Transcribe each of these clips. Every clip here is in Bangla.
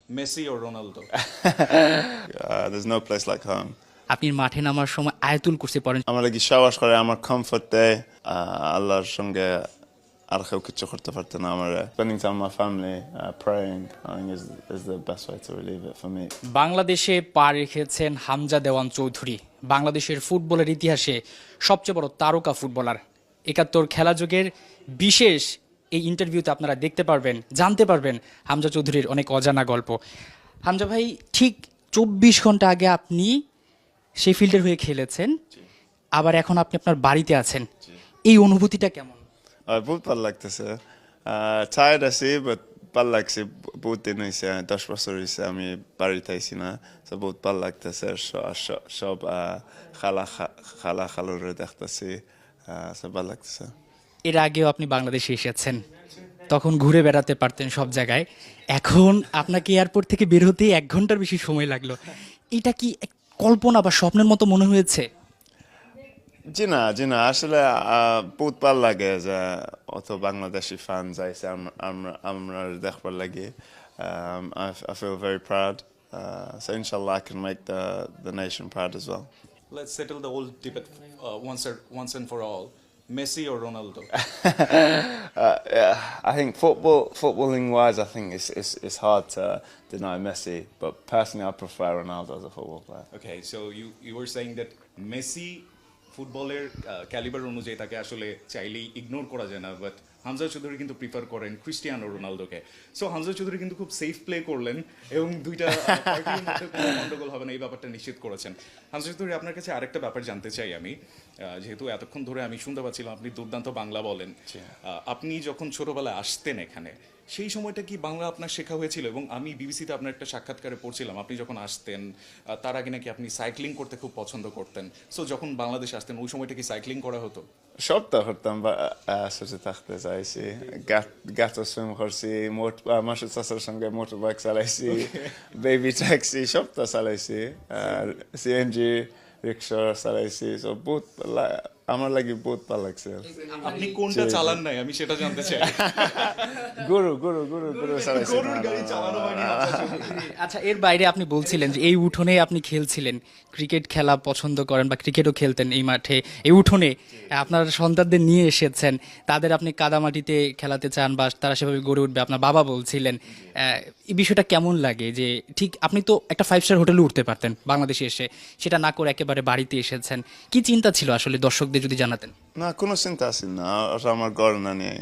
Messi or Ronaldo? There's no place like home. আপনি মাঠে নামার সময় আয়াতুল কুরসি পড়েন। আমার লাগি সাহস করে, আমার কমফর্ট দেয়। আল্লাহর সঙ্গে আর কেউ কিছু করতে পারতো না আমার। Spending time with my family, praying, I think is the best way to relieve it for me. বাংলাদেশে পা রেখেছেন হামজা দেওয়ান চৌধুরী, বাংলাদেশের ফুটবলের ইতিহাসে সবচেয়ে বড় তারকা ফুটবলার। ৭১ খেলা যুগের বিশেষ এই ইন্টারভিউতে আপনারা দেখতে পারবেন, জানতে পারবেন হামজা চৌধুরীর অনেক অজানা গল্প। হামজা ভাই, ঠিক ২৪ ঘন্টা আগে আপনি শেফিল্ডের হয়ে খেলেছেন, আবার এখন আপনি আপনার বাড়িতে আছেন, এই অনুভূতিটা কেমন? বহুত ভালো লাগতেছে। টায়ার্ড আছি, বাট ভালো লাগছে। বহুত দিন হয়েছে, 10 বছর হয়েছে আমি বাড়িতে আইছি না। তো বহুত ভালো লাগতেছে। সব খালুরে দেখতেছি, সব ভালো লাগতেছে। এর আগেও আপনি বাংলাদেশে এসেছেন, তখন ঘুরে বেড়াতে পারতেন সব জায়গায়। এখন আপনাকে এয়ারপোর্ট থেকে বের হতে 1 ঘন্টার বেশি সময় লাগলো। এটা কি এক কল্পনা বা স্বপ্নের মতো মনে হয়েছে? জি না, আসলে বহুত ভালো লাগে যে অত বাংলাদেশি ফ্যান যাইছে আমরা দেখবার লাগে। I feel very proud. So inshallah I can make the nation proud as well. Let's settle the old debate once and for all. Messi or Ronaldo? Yeah, I think footballing wise, I think it's hard to deny Messi, but personally I prefer Ronaldo as a football player. Okay, so you were saying that Messi ফুটবলের ক্যালিবার অনুযায়ী তাকে আসলে চাইলেই ইগনোর করা যায় না, বাট হামজা চৌধুরী কিন্তু প্রিফার করেন ক্রিস্টিয়ানো রোনালদোকে। সো হামজা চৌধুরী কিন্তু খুব সেফ প্লে করলেন এবং দুইটা পার্টির মধ্যে কোনো গন্ডগোল হবে না এই ব্যাপারটা নিশ্চিত করেছেন। হামজা চৌধুরী, আপনার কাছে আরেকটা ব্যাপার জানতে চাই আমি, যেহেতু এতক্ষণ ধরে আমি শুনতে পাচ্ছিলাম আপনি দুর্দান্ত বাংলা বলেন। আপনি যখন ছোটবেলায় আসতেন এখানে, সেই সময়টা কি বাংলা আপনার শেখা হয়েছিল? এবং আমি বিবিসিতে আপনার একটা সাক্ষাৎকারে পড়ছিলাম, আপনি যখন আসতেন তার আগে নাকি আপনি সাইক্লিং করতে খুব পছন্দ করতেন। সো যখন বাংলাদেশ আসতেন ওই সময়টা কি সাইক্লিং করা হতো? সবটা করতাম, ছোটো থাকতে চাইছি, গাটো সুইম করছি, মাসুদ চাচার সঙ্গে মোটর বাইক চালাইছি, বেবি ট্যাক্সি সবটা চালাইছি, আর সিএনজি রিক্সা চালাইছি। সব বহুত আমার লাগে বহুত ভালো লাগছে। আপনি কোনটা চালান নাই আমি সেটা জানতে চাই। গরু চালাইছি। গরুর গাড়ি চালানো হয়নি হামজা চৌধুরী। আচ্ছা, এর বাইরে আপনি বলছিলেন যে এই উঠোনে আপনি খেলছিলেন, ক্রিকেট খেলা পছন্দ করেন বা ক্রিকেটও খেলতেন এই মাঠে, এই উঠোনে আপনার সন্তানদের নিয়ে এসেছেন, তাদের আপনি কাদামাটিতে খেলাতে চান বা তারা সেভাবে গড়ে উঠবে, আপনার বাবা বলছিলেন। এই বিষয়টা কেমন লাগে যে ঠিক আপনি তো একটা 5 স্টার হোটেলে উঠতে পারতেন বাংলাদেশে এসে, সেটা না করে একেবারে বাড়িতে এসেছেন, কি চিন্তা ছিল আসলে দর্শকদের যদি জানাতেন? না, কোনো চিন্তা আছে না, ওটা আমার ঘর না নিয়ে।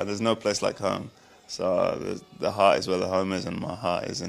There's no place like home. So the heart is where the home is, and my heart is in